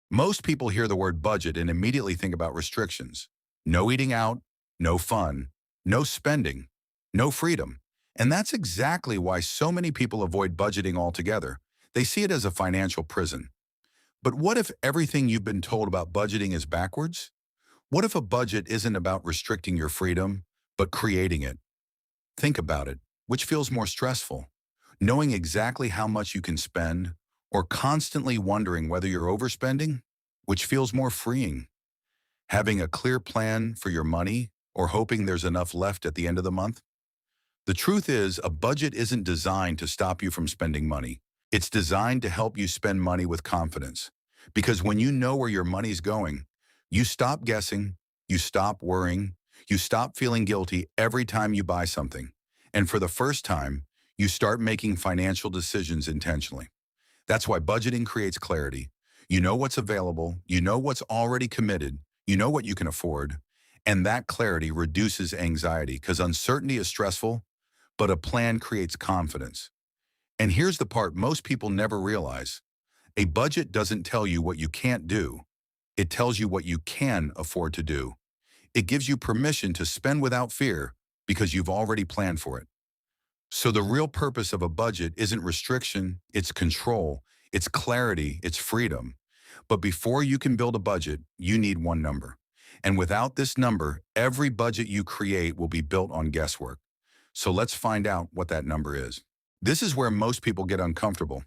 Most people hear the word budget and immediately think about restrictions. No eating out, no fun, no spending, no freedom. And that's exactly why so many people avoid budgeting altogether. They see it as a financial prison. But what if everything you've been told about budgeting is backwards? What if a budget isn't about restricting your freedom, but creating it? Think about it. Which feels more stressful? Knowing exactly how much you can spend, or constantly wondering whether you're overspending? Which feels more freeing? Having a clear plan for your money, or hoping there's enough left at the end of the month? The truth is, a budget isn't designed to stop you from spending money. It's designed to help you spend money with confidence. Because when you know where your money's going, you stop guessing, you stop worrying, you stop feeling guilty every time you buy something. And for the first time, you start making financial decisions intentionally. That's why budgeting creates clarity. You know what's available, you know what's already committed, you know what you can afford, and that clarity reduces anxiety because uncertainty is stressful, but a plan creates confidence. And here's the part most people never realize. A budget doesn't tell you what you can't do. It tells you what you can afford to do. It gives you permission to spend without fear because you've already planned for it. So the real purpose of a budget isn't restriction, it's control, it's clarity, it's freedom. But before you can build a budget, you need one number. And without this number, every budget you create will be built on guesswork. So let's find out what that number is. This is where most people get uncomfortable.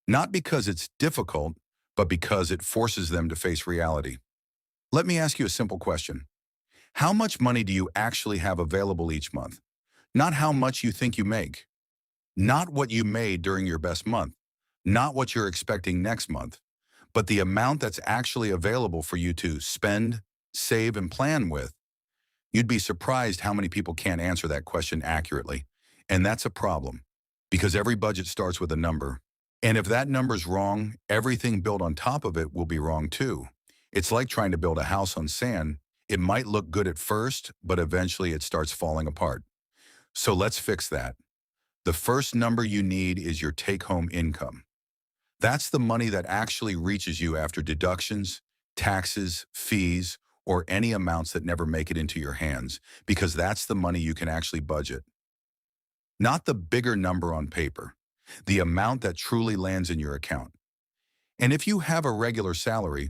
Not because it's difficult, but because it forces them to face reality. Let me ask you a simple question. How much money do you actually have available each month? Not how much you think you make. Not what you made during your best month. Not what you're expecting next month. But the amount that's actually available for you to spend, save, and plan with. You'd be surprised how many people can't answer that question accurately. And that's a problem, because every budget starts with a number. And if that number's wrong, everything built on top of it will be wrong too. It's like trying to build a house on sand. It might look good at first, but eventually it starts falling apart. So let's fix that. The first number you need is your take-home income. That's the money that actually reaches you after deductions, taxes, fees, or any amounts that never make it into your hands, because that's the money you can actually budget. Not the bigger number on paper, the amount that truly lands in your account. And if you have a regular salary,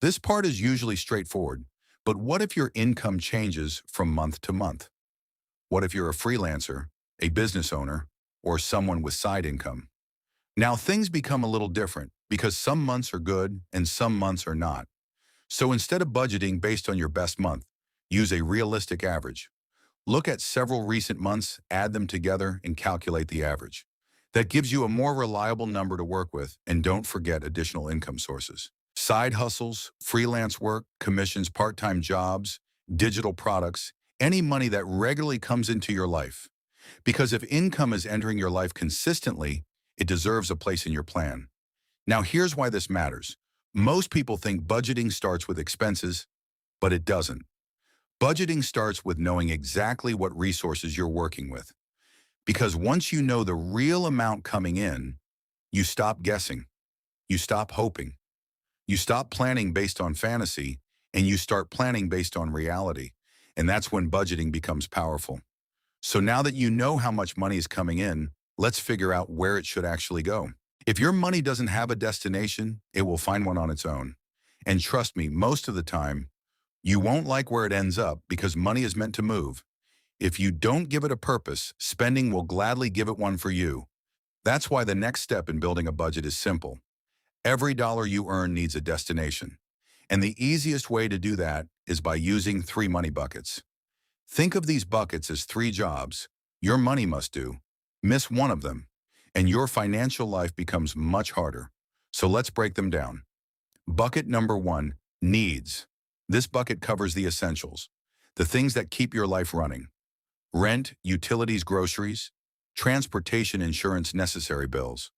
this part is usually straightforward. But what if your income changes from month to month? What if you're a freelancer, a business owner, or someone with side income? Now things become a little different because some months are good and some months are not. So instead of budgeting based on your best month, use a realistic average. Look at several recent months, add them together, and calculate the average. That gives you a more reliable number to work with, and don't forget additional income sources. Side hustles, freelance work, commissions, part-time jobs, digital products, any money that regularly comes into your life. Because if income is entering your life consistently, it deserves a place in your plan. Now here's why this matters. Most people think budgeting starts with expenses, but it doesn't. Budgeting starts with knowing exactly what resources you're working with. Because once you know the real amount coming in, you stop guessing, you stop hoping, you stop planning based on fantasy, and you start planning based on reality. And that's when budgeting becomes powerful. So now that you know how much money is coming in, let's figure out where it should actually go. If your money doesn't have a destination, it will find one on its own. And trust me, most of the time, you won't like where it ends up because money is meant to move. If you don't give it a purpose, spending will gladly give it one for you. That's why the next step in building a budget is simple. Every dollar you earn needs a destination. And the easiest way to do that is by using 3 money buckets. Think of these buckets as 3 jobs your money must do. Miss one of them, and your financial life becomes much harder. So let's break them down. Bucket number 1, needs. This bucket covers the essentials, the things that keep your life running. Rent, utilities, groceries, transportation, insurance, necessary bills.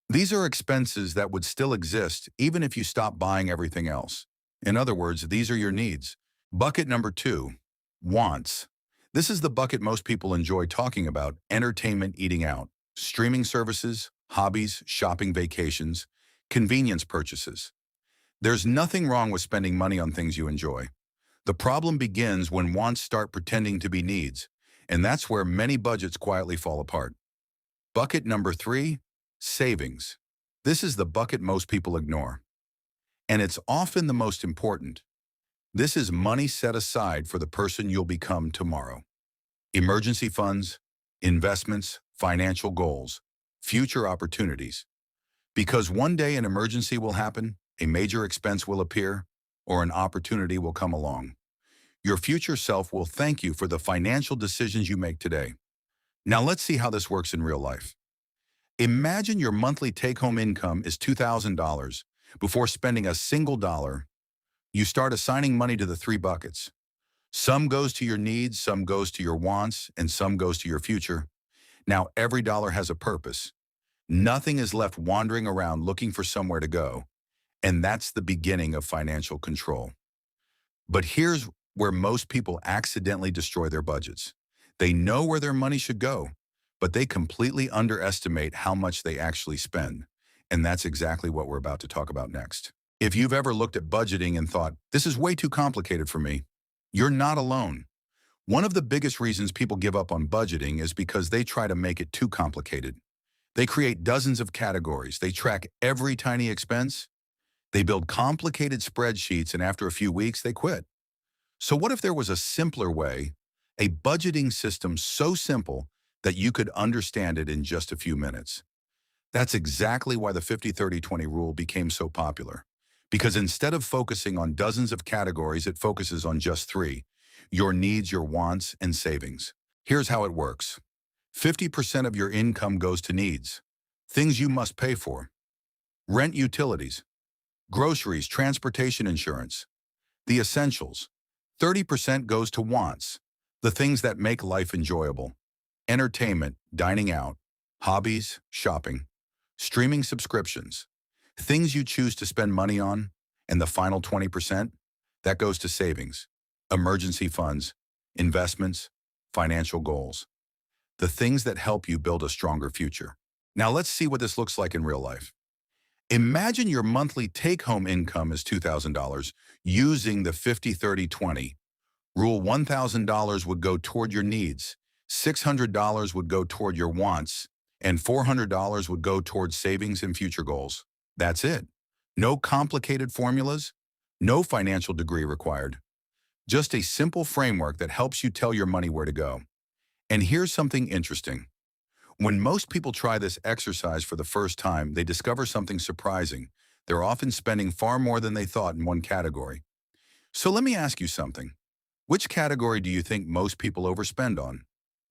These are expenses that would still exist even if you stop buying everything else. In other words, these are your needs. Bucket number 2, wants. This is the bucket most people enjoy talking about: entertainment, eating out, streaming services, hobbies, shopping, vacations, convenience purchases. There's nothing wrong with spending money on things you enjoy. The problem begins when wants start pretending to be needs, and that's where many budgets quietly fall apart. Bucket number 3, savings. This is the bucket most people ignore, and it's often the most important. This is money set aside for the person you'll become tomorrow. Emergency funds, investments, financial goals, future opportunities. Because one day an emergency will happen, a major expense will appear, or an opportunity will come along. Your future self will thank you for the financial decisions you make today. Now let's see how this works in real life. Imagine your monthly take-home income is $2,000. Before spending a single dollar, you start assigning money to the 3 buckets. Some goes to your needs, some goes to your wants, and some goes to your future. Now every dollar has a purpose. Nothing is left wandering around looking for somewhere to go. And that's the beginning of financial control. But here's where most people accidentally destroy their budgets. They know where their money should go, but they completely underestimate how much they actually spend. And that's exactly what we're about to talk about next. If you've ever looked at budgeting and thought, this is way too complicated for me, you're not alone. One of the biggest reasons people give up on budgeting is because they try to make it too complicated. They create dozens of categories. They track every tiny expense. They build complicated spreadsheets, and after a few weeks, they quit. So what if there was a simpler way, a budgeting system so simple that you could understand it in just a few minutes? That's exactly why the 50-30-20 rule became so popular. Because instead of focusing on dozens of categories, it focuses on just 3: your needs, your wants, and savings. Here's how it works. 50% of your income goes to needs, things you must pay for. Rent, utilities, groceries, transportation insurance, the essentials. 30% goes to wants, the things that make life enjoyable. Entertainment, dining out, hobbies, shopping, streaming subscriptions, things you choose to spend money on. And the final 20%, that goes to savings, emergency funds, investments, financial goals, the things that help you build a stronger future. Now let's see what this looks like in real life. Imagine your monthly take-home income is $2,000 using the 50-30-20 rule. $1,000 would go toward your needs, $600 would go toward your wants, and $400 would go toward savings and future goals. That's it. No complicated formulas, no financial degree required. Just a simple framework that helps you tell your money where to go. And here's something interesting. When most people try this exercise for the first time, they discover something surprising. They're often spending far more than they thought in one category. So let me ask you something. Which category do you think most people overspend on?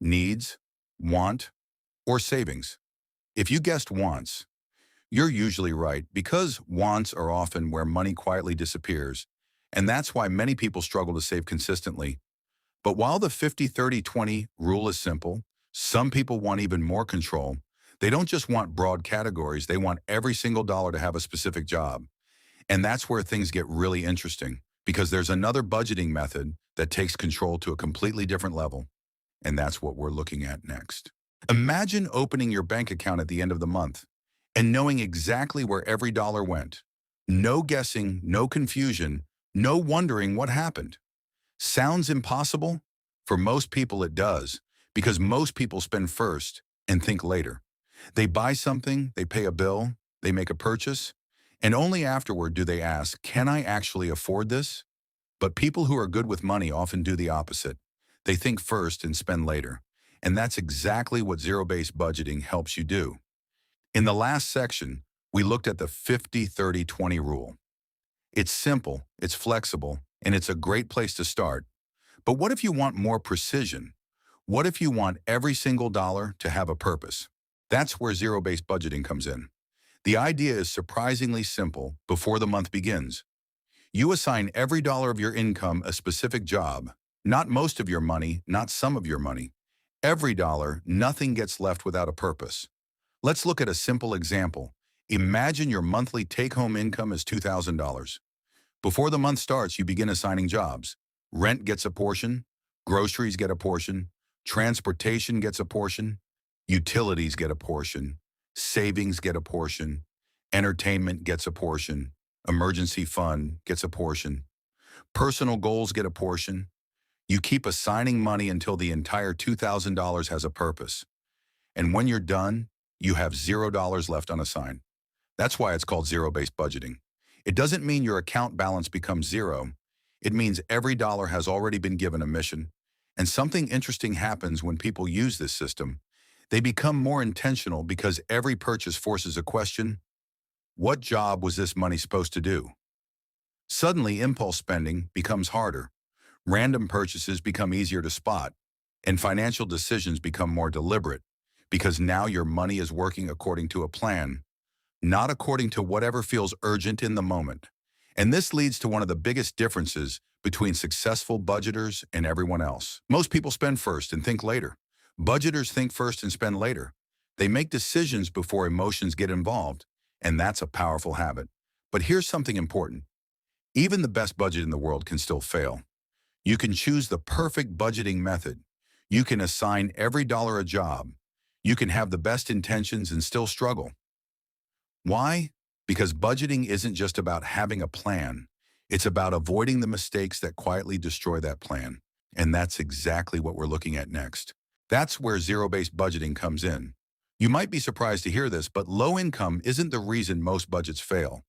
Needs, want, or savings? If you guessed wants, you're usually right, because wants are often where money quietly disappears, and that's why many people struggle to save consistently. But while the 50-30-20 rule is simple, some people want even more control. They don't just want broad categories, they want every single dollar to have a specific job. And that's where things get really interesting, because there's another budgeting method that takes control to a completely different level. And that's what we're looking at next. Imagine opening your bank account at the end of the month and knowing exactly where every dollar went. No guessing, no confusion, no wondering what happened. Sounds impossible? For most people it does, because most people spend first and think later. They buy something, they pay a bill, they make a purchase, and only afterward do they ask, can I actually afford this? But people who are good with money often do the opposite. They think first and spend later. And that's exactly what zero-based budgeting helps you do. In the last section, we looked at the 50-30-20 rule. It's simple, it's flexible, and it's a great place to start. But what if you want more precision? What if you want every single dollar to have a purpose? That's where zero-based budgeting comes in. The idea is surprisingly simple before the month begins. You assign every dollar of your income a specific job, not most of your money, not some of your money. Every dollar, nothing gets left without a purpose. Let's look at a simple example. Imagine your monthly take-home income is $2,000. Before the month starts, you begin assigning jobs. Rent gets a portion, groceries get a portion, transportation gets a portion, utilities get a portion, savings get a portion, entertainment gets a portion, Emergency fund gets a portion. Personal goals get a portion. You keep assigning money until the entire $2,000 has a purpose. And when you're done, you have $0 left unassigned. That's why it's called zero-based budgeting. It doesn't mean your account balance becomes zero. It means every dollar has already been given a mission. And something interesting happens when people use this system. They become more intentional because every purchase forces a question: what job was this money supposed to do? Suddenly, impulse spending becomes harder. Random purchases become easier to spot, and financial decisions become more deliberate because now your money is working according to a plan, not according to whatever feels urgent in the moment. And this leads to one of the biggest differences between successful budgeters and everyone else. Most people spend first and think later. Budgeters think first and spend later. They make decisions before emotions get involved, and that's a powerful habit. But here's something important. Even the best budget in the world can still fail. You can choose the perfect budgeting method. You can assign every dollar a job. You can have the best intentions and still struggle. Why? Because budgeting isn't just about having a plan. It's about avoiding the mistakes that quietly destroy that plan. And that's exactly what we're looking at next. That's where zero-based budgeting comes in. You might be surprised to hear this, but low income isn't the reason most budgets fail.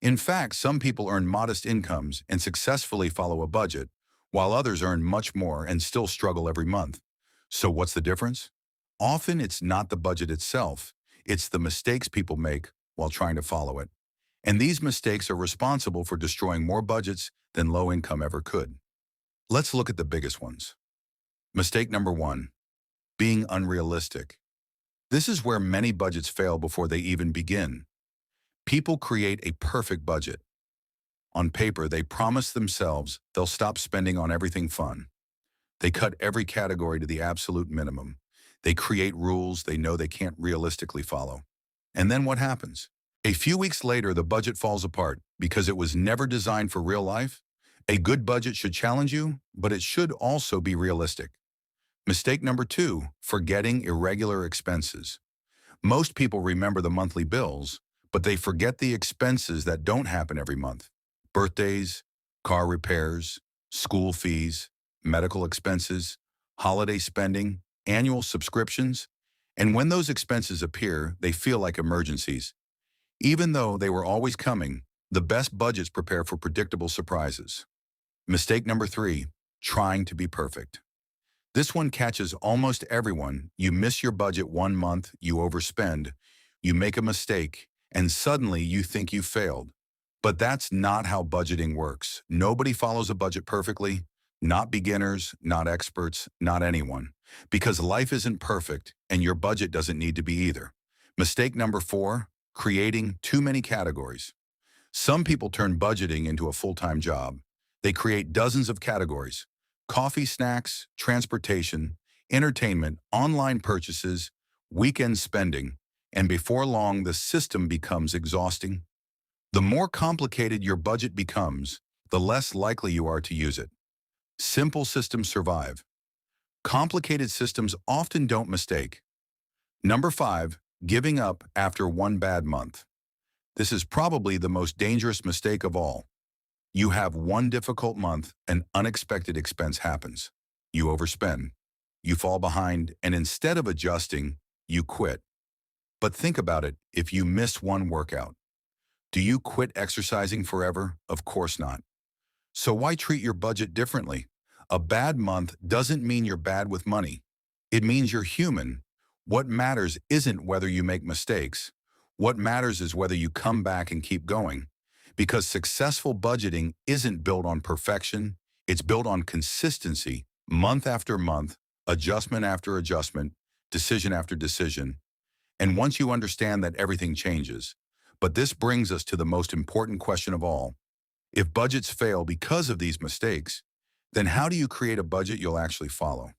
In fact, some people earn modest incomes and successfully follow a budget, while others earn much more and still struggle every month. So what's the difference? Often it's not the budget itself, it's the mistakes people make while trying to follow it. And these mistakes are responsible for destroying more budgets than low income ever could. Let's look at the biggest ones. Mistake number 1, being unrealistic. This is where many budgets fail before they even begin. People create a perfect budget. On paper, they promise themselves they'll stop spending on everything fun. They cut every category to the absolute minimum. They create rules they know they can't realistically follow. And then what happens? A few weeks later, the budget falls apart because it was never designed for real life. A good budget should challenge you, but it should also be realistic. Mistake number 2, forgetting irregular expenses. Most people remember the monthly bills, but they forget the expenses that don't happen every month. Birthdays, car repairs, school fees, medical expenses, holiday spending, annual subscriptions. And when those expenses appear, they feel like emergencies. Even though they were always coming, the best budgets prepare for predictable surprises. Mistake number 3, trying to be perfect. This one catches almost everyone. You miss your budget one month, you overspend, you make a mistake, and suddenly you think you failed. But that's not how budgeting works. Nobody follows a budget perfectly, not beginners, not experts, not anyone. Because life isn't perfect, and your budget doesn't need to be either. Mistake number 4, creating too many categories. Some people turn budgeting into a full-time job. They create dozens of categories: coffee, snacks, transportation, entertainment, online purchases, weekend spending, and before long, the system becomes exhausting. The more complicated your budget becomes, the less likely you are to use it. Simple systems survive. Complicated systems often don't mistake. Number 5, giving up after one bad month. This is probably the most dangerous mistake of all. You have one difficult month, an unexpected expense happens. You overspend. You fall behind, and instead of adjusting, you quit. But think about it, if you miss one workout, do you quit exercising forever? Of course not. So why treat your budget differently? A bad month doesn't mean you're bad with money. It means you're human. What matters isn't whether you make mistakes. What matters is whether you come back and keep going. Because successful budgeting isn't built on perfection, it's built on consistency, month after month, adjustment after adjustment, decision after decision. And once you understand that, everything changes. But this brings us to the most important question of all. If budgets fail because of these mistakes, then how do you create a budget you'll actually follow?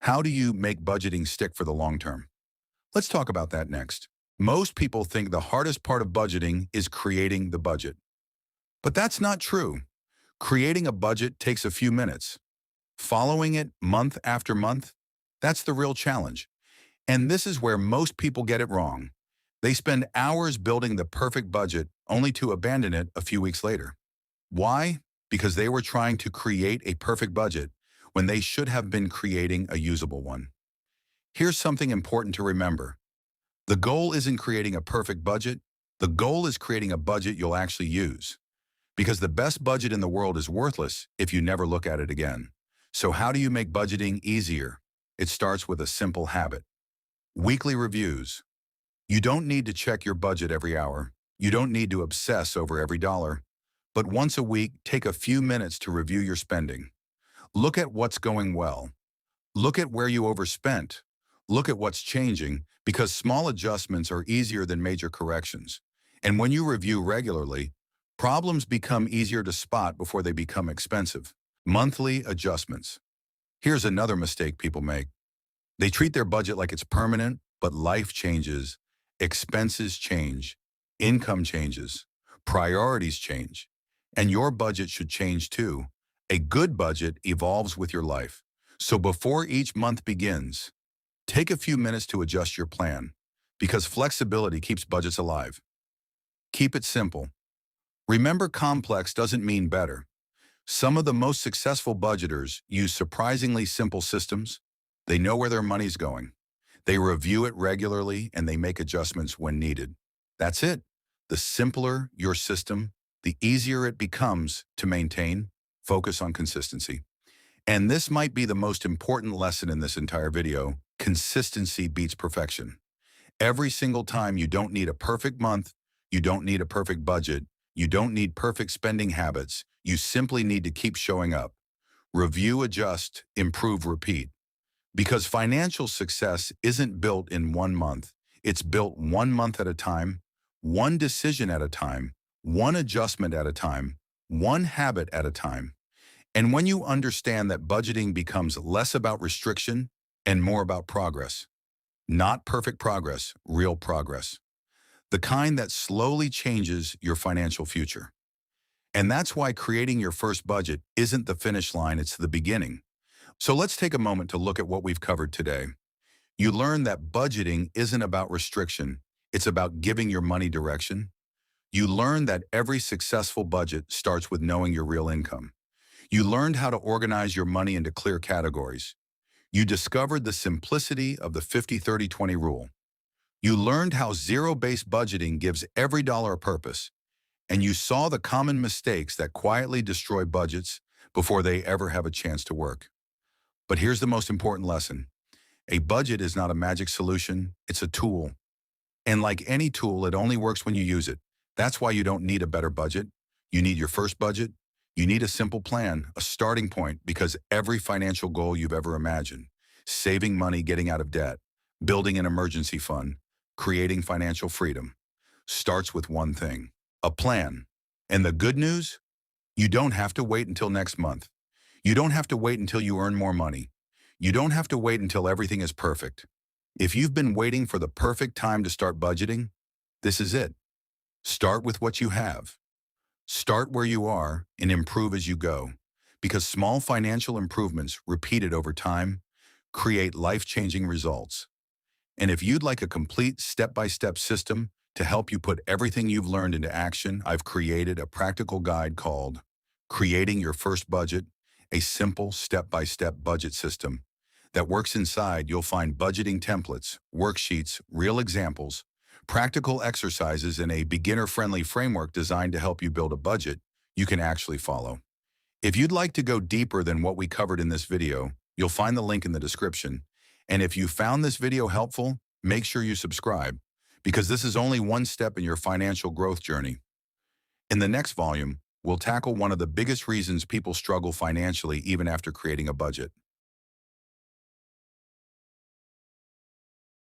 How do you make budgeting stick for the long term? Let's talk about that next. Most people think the hardest part of budgeting is creating the budget. But that's not true. Creating a budget takes a few minutes. Following it month after month, that's the real challenge. And this is where most people get it wrong. They spend hours building the perfect budget only to abandon it a few weeks later. Why? Because they were trying to create a perfect budget when they should have been creating a usable one. Here's something important to remember. The goal isn't creating a perfect budget. The goal is creating a budget you'll actually use. Because the best budget in the world is worthless if you never look at it again. So how do you make budgeting easier? It starts with a simple habit. Weekly reviews. You don't need to check your budget every hour. You don't need to obsess over every dollar. But once a week, take a few minutes to review your spending. Look at what's going well. Look at where you overspent. Look at what's changing, because small adjustments are easier than major corrections. And when you review regularly, problems become easier to spot before they become expensive. Monthly adjustments. Here's another mistake people make. They treat their budget like it's permanent, but life changes, expenses change, income changes, priorities change, and your budget should change too. A good budget evolves with your life. So before each month begins, take a few minutes to adjust your plan, because flexibility keeps budgets alive. Keep it simple. Remember, complex doesn't mean better. Some of the most successful budgeters use surprisingly simple systems. They know where their money's going. They review it regularly and they make adjustments when needed. That's it. The simpler your system, the easier it becomes to maintain. Focus on consistency. And this might be the most important lesson in this entire video. Consistency beats perfection. Every single time, you don't need a perfect month, you don't need a perfect budget, you don't need perfect spending habits. You simply need to keep showing up. Review, adjust, improve, repeat. Because financial success isn't built in 1 month. It's built 1 month at a time, one decision at a time, one adjustment at a time, one habit at a time. And when you understand that budgeting becomes less about restriction and more about progress. Not perfect progress, real progress. The kind that slowly changes your financial future. And that's why creating your first budget isn't the finish line, it's the beginning. So let's take a moment to look at what we've covered today. You learned that budgeting isn't about restriction, it's about giving your money direction. You learned that every successful budget starts with knowing your real income. You learned how to organize your money into clear categories. You discovered the simplicity of the 50-30-20 rule. You learned how zero-based budgeting gives every dollar a purpose. And you saw the common mistakes that quietly destroy budgets before they ever have a chance to work. But here's the most important lesson. A budget is not a magic solution, it's a tool. And like any tool, it only works when you use it. That's why you don't need a better budget. You need your first budget. You need a simple plan, a starting point, because every financial goal you've ever imagined, saving money, getting out of debt, building an emergency fund, creating financial freedom, starts with one thing, a plan. And the good news? You don't have to wait until next month. You don't have to wait until you earn more money. You don't have to wait until everything is perfect. If you've been waiting for the perfect time to start budgeting, this is it. Start with what you have. Start where you are and improve as you go, because small financial improvements repeated over time create life-changing results. And if you'd like a complete step-by-step system to help you put everything you've learned into action, I've created a practical guide called Creating Your First Budget, a simple step-by-step budget system that works. Inside, you'll find budgeting templates, worksheets, real examples, practical exercises, and a beginner-friendly framework designed to help you build a budget you can actually follow. If you'd like to go deeper than what we covered in this video, you'll find the link in the description. And if you found this video helpful, make sure you subscribe, because this is only one step in your financial growth journey. In the next volume, we'll tackle one of the biggest reasons people struggle financially even after creating a budget.